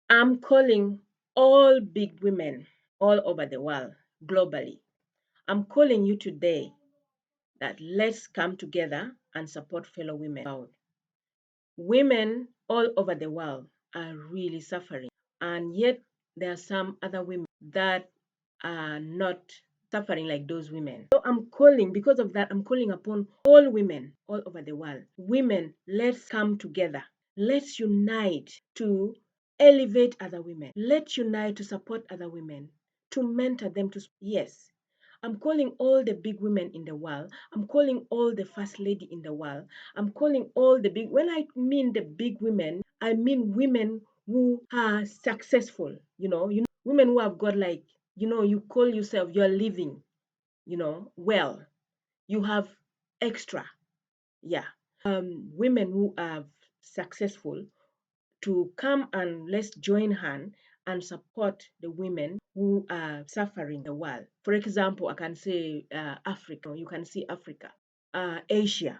I'm calling all big women all over the world, globally. I'm calling you today that let's come together and support fellow women. Women all over the world are really suffering, and yet there are some other women that are not suffering like those women. So I'm calling, because of that, I'm calling upon all women all over the world. Women, let's come together. Let's unite to elevate other women. Let's unite to support other women, to mentor them to, yes. I'm calling all the big women in the world. I'm calling all the first lady in the world. I'm calling all the big, when I mean the big women, I mean women who are successful, women who have got like, you call yourself, you're living, well, you have extra, yeah. Women who are successful, to come and let's join hands and support the women who are suffering the world. For example, I can say Africa. You can see Africa, Asia.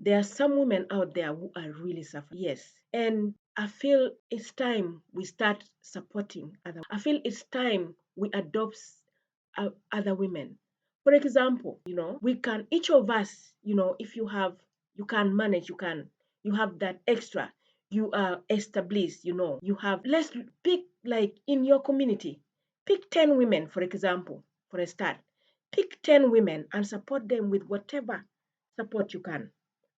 There are some women out there who are really suffering. Yes, and I feel it's time we start supporting other. I feel it's time we adopt other women. For example, we can, each of us, if you can manage, you have that extra, you are established, you have, let's pick, like in your community, pick 10 women, for example, for a start. Pick 10 women and support them with whatever support you can.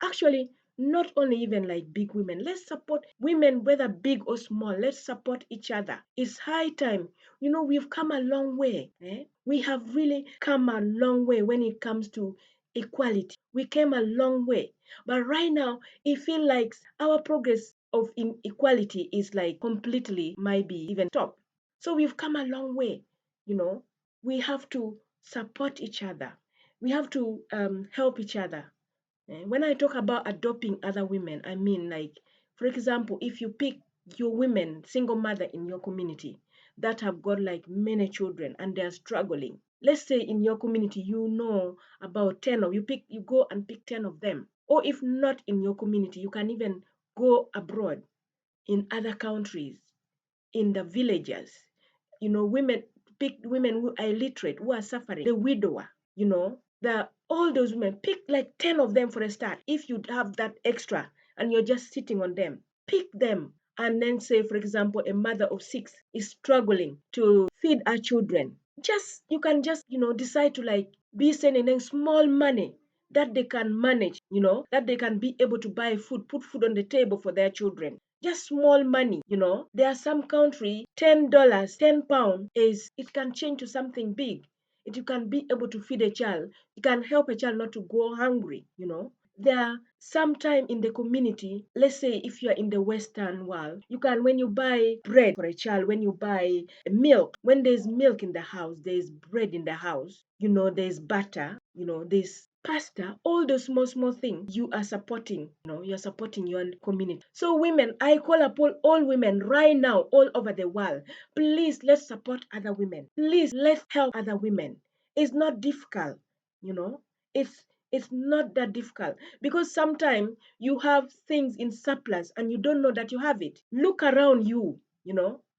Actually, not only even like big women, let's support women, whether big or small. Let's support each other. It's high time. We've come a long way. We have really come a long way when it comes to equality. We came a long way. But right now, it feels like our progress of inequality is like completely, might be even stopped. So we've come a long way. We have to support each other. We have to help each other. When I talk about adopting other women, I mean, like, for example, if you pick your women, single mother in your community that have got like many children and they're struggling. Let's say in your community, about 10 of you go and pick 10 of them. Or if not in your community, you can even go abroad in other countries, in the villages. Women, pick women who are illiterate, who are suffering, the widower, all those women, pick like 10 of them for a start. If you have that extra and you're just sitting on them, pick them. And then say, for example, a mother of 6 is struggling to feed her children. You can just, decide to like be sending them small money that they can manage, that they can be able to buy food, put food on the table for their children. Just small money. There are some country, $10, £10 is, it can change to something big. If you can be able to feed a child, you can help a child not to go hungry. There are sometime in the community, let's say if you're in the Western world, you can, when you buy bread for a child, when you buy milk, when there's milk in the house, there's bread in the house, there's butter, there's pasta, all those small things, you are supporting, you're supporting your community. So women, I call upon all women right now all over the world, please, let's support other women. Please, let's help other women. It's not difficult, it's it's not that difficult, because sometimes you have things in surplus and you don't know that you have it. Look around you.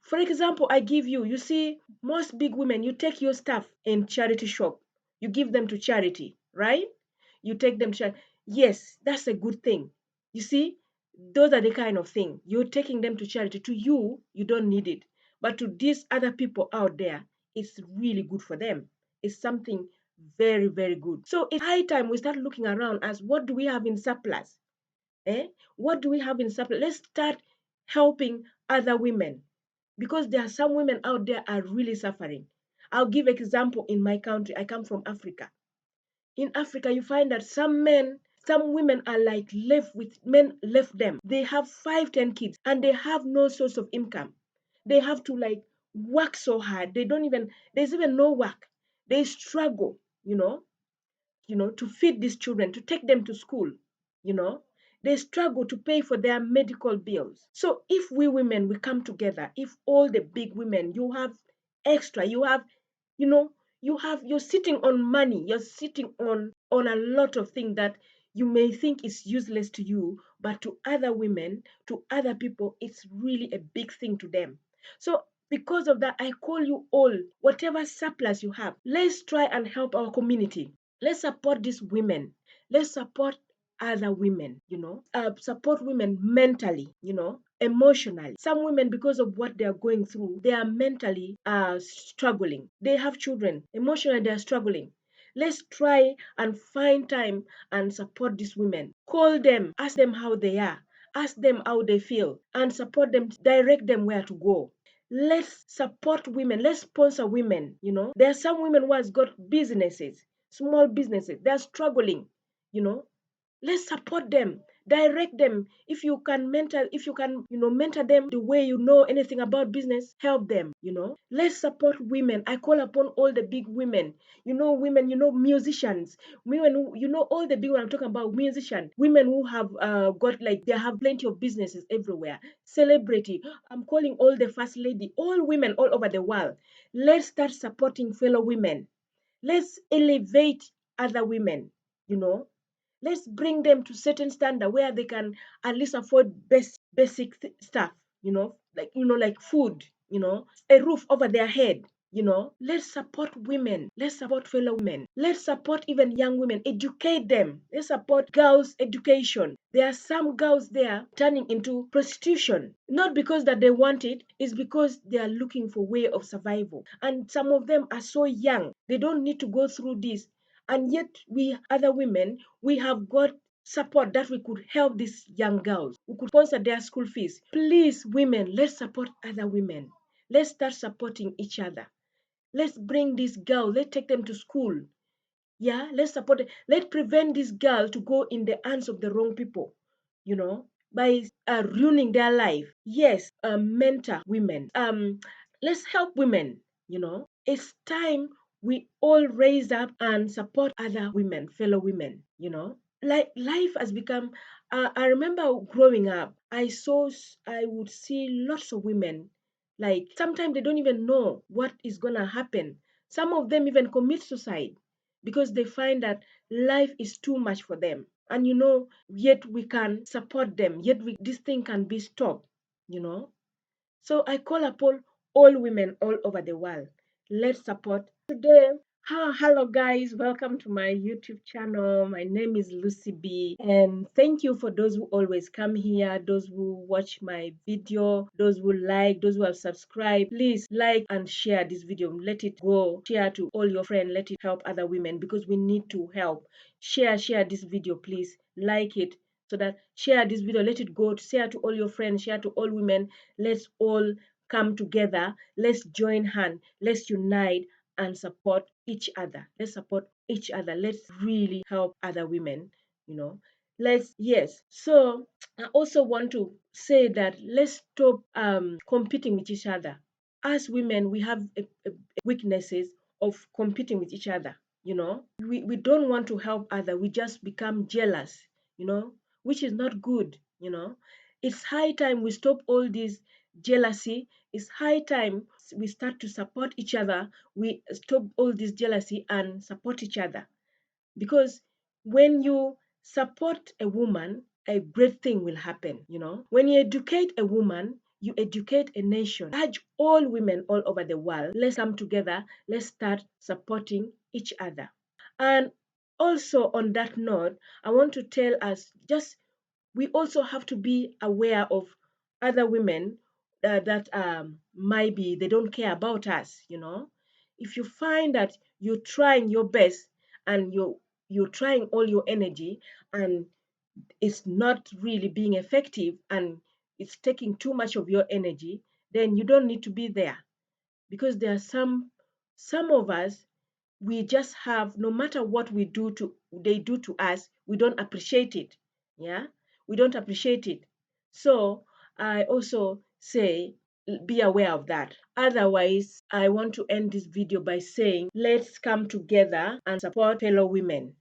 For example, I give you, you see, most big women, you take your stuff in charity shop, you give them to charity, right? You take them to charity. Yes, that's a good thing. You see, those are the kind of thing you're taking them to charity. To you, you don't need it, but to these other people out there, it's really good for them. It's something very, very good. So it's high time we start looking around as, what do we have in surplus? What do we have in surplus? Let's start helping other women, because there are some women out there are really suffering. I'll give example in my country. I come from Africa. In Africa, you find that some women are like left with men left them. They have 5, 10 kids and they have no source of income. They have to like work so hard. There's even no work. They struggle, to feed these children, to take them to school, you know. They struggle to pay for their medical bills. So if we women, we come together, if all the big women, you have extra, you know, you're sitting on money, you're sitting on a lot of things that you may think it's useless to you, but to other women, to other people, it's really a big thing to them. So because of that, I call you all, whatever surplus you have, let's try and help our community. Let's support these women. Let's support other women, support women mentally, emotionally. Some women, because of what they are going through, they are mentally struggling. They have children. Emotionally, they are struggling. Let's try and find time and support these women. Call them, ask them how they are, ask them how they feel, and support them, direct them where to go. Let's support women. Let's sponsor women. There are some women who has got businesses, small businesses. They're struggling. You know, let's support them, direct them. If you can mentor them the way you know anything about business, help them. Let's support women. I call upon all the big women, women, musicians, women who, all the big women. I'm talking about musicians, women who have got, like, they have plenty of businesses everywhere, celebrity. I'm calling all the first lady, all women all over the world. Let's start supporting fellow women. Let's elevate other women. you know let's bring them to certain standard where they can at least afford basic stuff, like food, a roof over their head. Let's support women. Let's support fellow women. Let's support even young women, educate them. Let's support girls education. There are some girls there turning into prostitution, not because that they want it, it's because they are looking for way of survival, and some of them are so young, they don't need to go through this. And yet we other women, we have got support that we could help these young girls, we could sponsor their school fees. Please, women, let's support other women. Let's start supporting each other. Let's bring these girls, let's take them to school. Yeah, let's support it. Let's prevent this girl to go in the hands of the wrong people, by ruining their life. Yes, mentor women. Let's help women. It's time we all raise up and support other women, fellow women. Like, life has become. I remember growing up, I would see lots of women. Like, sometimes they don't even know what is gonna happen. Some of them even commit suicide because they find that life is too much for them. And yet we can support them, yet this thing can be stopped. you know so I call upon all women all over the world. Let's support today. Hello guys, welcome to my YouTube channel. My name is LucyBe, and thank you for those who always come here, those who watch my video, those who like, those who have subscribed. Please like and share this video. Let it go. Share to all your friends. Let it help other women, because we need to help. Share this video, please. Like it, so that share this video, let it go, share to all your friends, share to all women. Let's all come together. Let's join hands. Let's unite and support each other. Let's support each other. Let's really help other women. Yes. So I also want to say that let's stop competing with each other. As women, we have a weaknesses of competing with each other. We don't want to help other. We just become jealous, which is not good. It's high time we stop all this jealousy. It's high time we start to support each other. We stop all this jealousy and support each other. Because when you support a woman, a great thing will happen. When you educate a woman, you educate a nation. I urge all women all over the world, let's come together, let's start supporting each other. And also, on that note, I want to tell us, just we also have to be aware of other women that might be they don't care about us. If you find that you're trying your best and you're trying all your energy, and it's not really being effective, and it's taking too much of your energy, then you don't need to be there. Because there are some of us, we just have, no matter what they do to us, we don't appreciate it. Yeah, we don't appreciate it. So I also say, be aware of that. Otherwise, I want to end this video by saying, let's come together and support fellow women.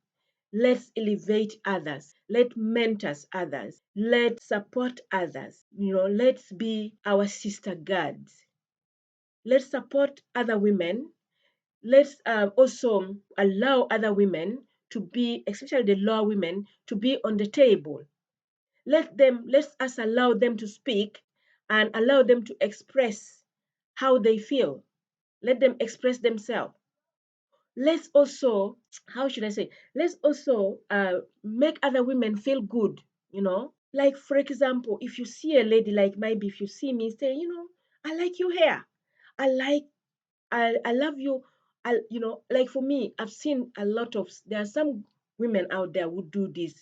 Let's elevate others. Let's mentor others. Let's support others. Let's be our sister guards. Let's support other women. Let's also allow other women to be, especially the lower women, to be on the table. Let us allow them to speak and allow them to express how they feel. Let them express themselves. Let's also, how should I say, let's also make other women feel good, Like, for example, if you see a lady, like maybe if you see me, say, I like your hair. I like, I love you. Like for me, I've seen a lot of, there are some women out there who do this.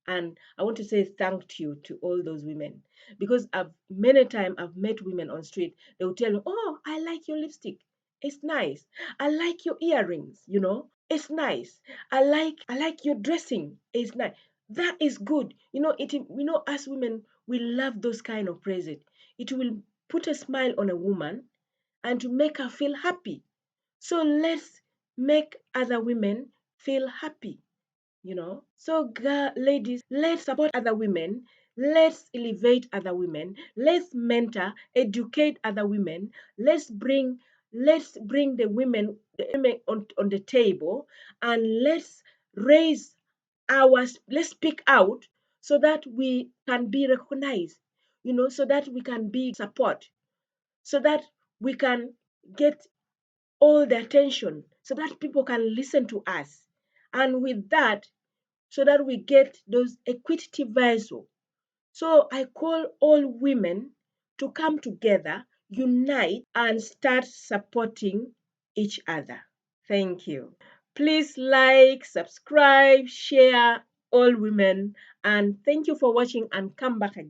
And I want to say thank you to all those women, because many times I've met women on street. They will tell me, oh, I like your lipstick. It's nice. I like your earrings, It's nice. I like your dressing. It's nice. That is good. As women, we love those kind of praises. It will put a smile on a woman and to make her feel happy. So let's make other women feel happy, So, ladies, let's support other women. Let's elevate other women. Let's mentor, educate other women. Let's bring the women on the table, and let's speak out so that we can be recognized, so that we can be support, so that we can get all the attention, so that people can listen to us. And with that, so that we get those equitative value. So I call all women to come together, unite, and start supporting each other. Thank you. Please like, subscribe, share, all women, and thank you for watching, and come back again.